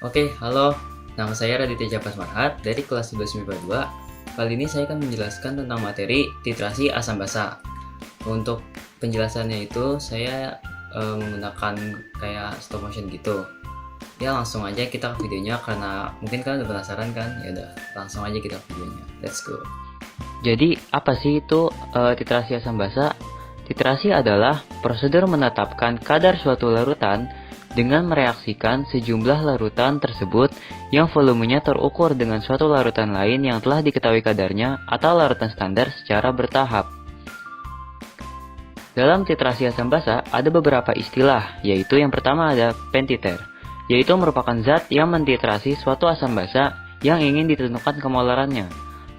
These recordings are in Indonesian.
Oke, halo. Nama saya Raditya Japas Marhat dari kelas 11 MIPA 2. Kali ini saya akan menjelaskan tentang materi titrasi asam basa. Untuk penjelasannya itu saya menggunakan kayak stop motion gitu. Ya langsung aja kita ke videonya karena mungkin kalian udah penasaran kan? Ya udah, langsung aja kita ke videonya. Let's go. Jadi apa sih itu titrasi asam basa? Titrasi adalah prosedur menetapkan kadar suatu larutan dengan mereaksikan sejumlah larutan tersebut yang volumenya terukur dengan suatu larutan lain yang telah diketahui kadarnya atau larutan standar secara bertahap. Dalam titrasi asam basa ada beberapa istilah, yaitu yang pertama ada pentiter, yaitu merupakan zat yang mentitrasi suatu asam basa yang ingin ditentukan kemolarannya.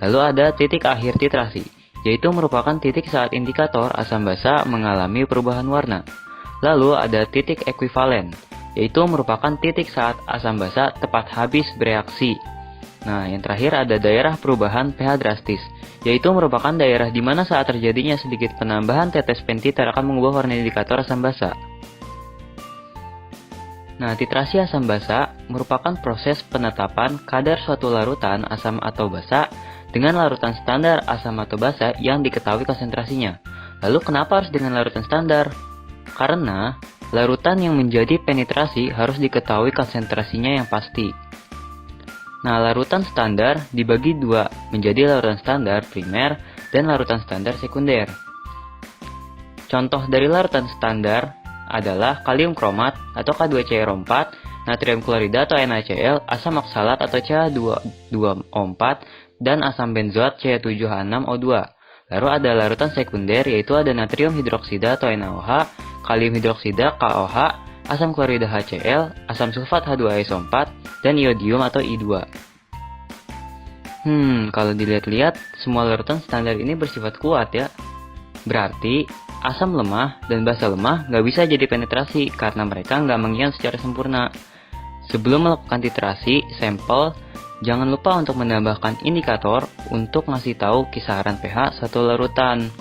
Lalu ada titik akhir titrasi, yaitu merupakan titik saat indikator asam basa mengalami perubahan warna. Lalu ada titik ekuivalen, yaitu merupakan titik saat asam basa tepat habis bereaksi. Nah, yang terakhir ada daerah perubahan pH drastis, yaitu merupakan daerah di mana saat terjadinya sedikit penambahan tetes pentiter akan mengubah warna indikator asam basa. Nah, titrasi asam basa merupakan proses penetapan kadar suatu larutan asam atau basa dengan larutan standar asam atau basa yang diketahui konsentrasinya. Lalu kenapa harus dengan larutan standar? Karena larutan yang menjadi penetrasi harus diketahui konsentrasinya yang pasti. Nah, larutan standar dibagi dua menjadi larutan standar primer dan larutan standar sekunder. Contoh dari larutan standar adalah kalium kromat atau K2CrO4, natrium klorida atau NaCl, asam oksalat atau CH2O4, dan asam benzoat C7H6O2. Lalu ada larutan sekunder yaitu ada natrium hidroksida atau NaOH, kalium hidroksida KOH, asam klorida HCl, asam sulfat H2SO4, dan iodium atau I2. Kalau dilihat-lihat, semua larutan standar ini bersifat kuat ya. Berarti, asam lemah dan basa lemah nggak bisa jadi penetrasi karena mereka nggak mengion secara sempurna. Sebelum melakukan titrasi sampel, jangan lupa untuk menambahkan indikator untuk ngasih tahu kisaran pH suatu larutan.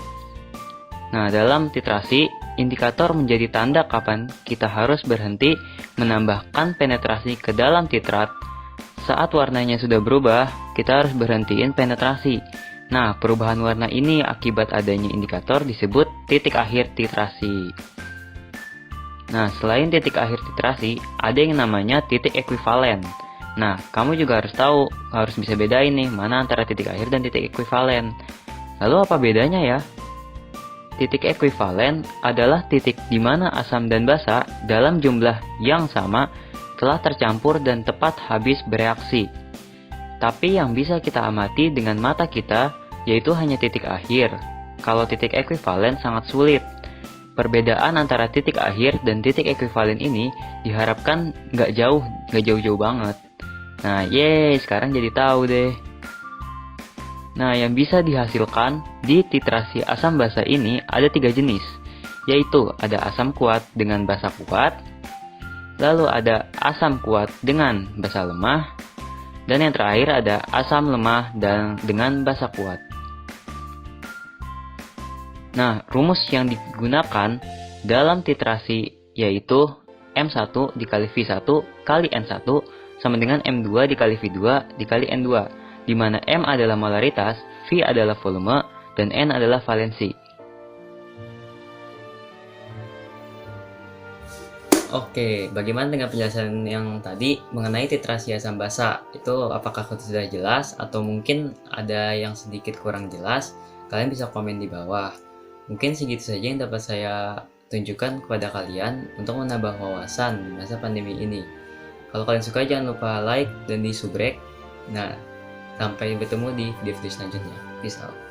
Nah, dalam titrasi, indikator menjadi tanda kapan kita harus berhenti menambahkan penetrasi ke dalam titrat. Saat warnanya sudah berubah, kita harus berhentiin penetrasi. Nah, perubahan warna ini akibat adanya indikator disebut titik akhir titrasi. Nah, selain titik akhir titrasi, ada yang namanya titik ekuivalen. Nah, kamu juga harus tahu, harus bisa bedain nih mana antara titik akhir dan titik ekuivalen. Lalu apa bedanya ya? Titik ekuivalen adalah titik di mana asam dan basa dalam jumlah yang sama telah tercampur dan tepat habis bereaksi. Tapi yang bisa kita amati dengan mata kita yaitu hanya titik akhir. Kalau titik ekuivalen sangat sulit. Perbedaan antara titik akhir dan titik ekuivalen ini diharapkan nggak jauh-jauh banget. Nah, sekarang jadi tahu deh. Nah, yang bisa dihasilkan di titrasi asam basa ini ada 3 jenis, yaitu ada asam kuat dengan basa kuat, lalu ada asam kuat dengan basa lemah, dan yang terakhir ada asam lemah dan dengan basa kuat. Nah, rumus yang digunakan dalam titrasi yaitu M1 dikali V1 kali N1 sama dengan M2 dikali V2 dikali N2, di mana M adalah molaritas, V adalah volume, dan N adalah valensi. Oke, bagaimana dengan penjelasan yang tadi mengenai titrasi asam basa? Itu apakah sudah jelas atau mungkin ada yang sedikit kurang jelas? Kalian bisa komen di bawah. Mungkin segitu saja yang dapat saya tunjukkan kepada kalian untuk menambah wawasan di masa pandemi ini. Kalau kalian suka jangan lupa like dan di subrek. Nah, sampai bertemu di video selanjutnya. Peace out.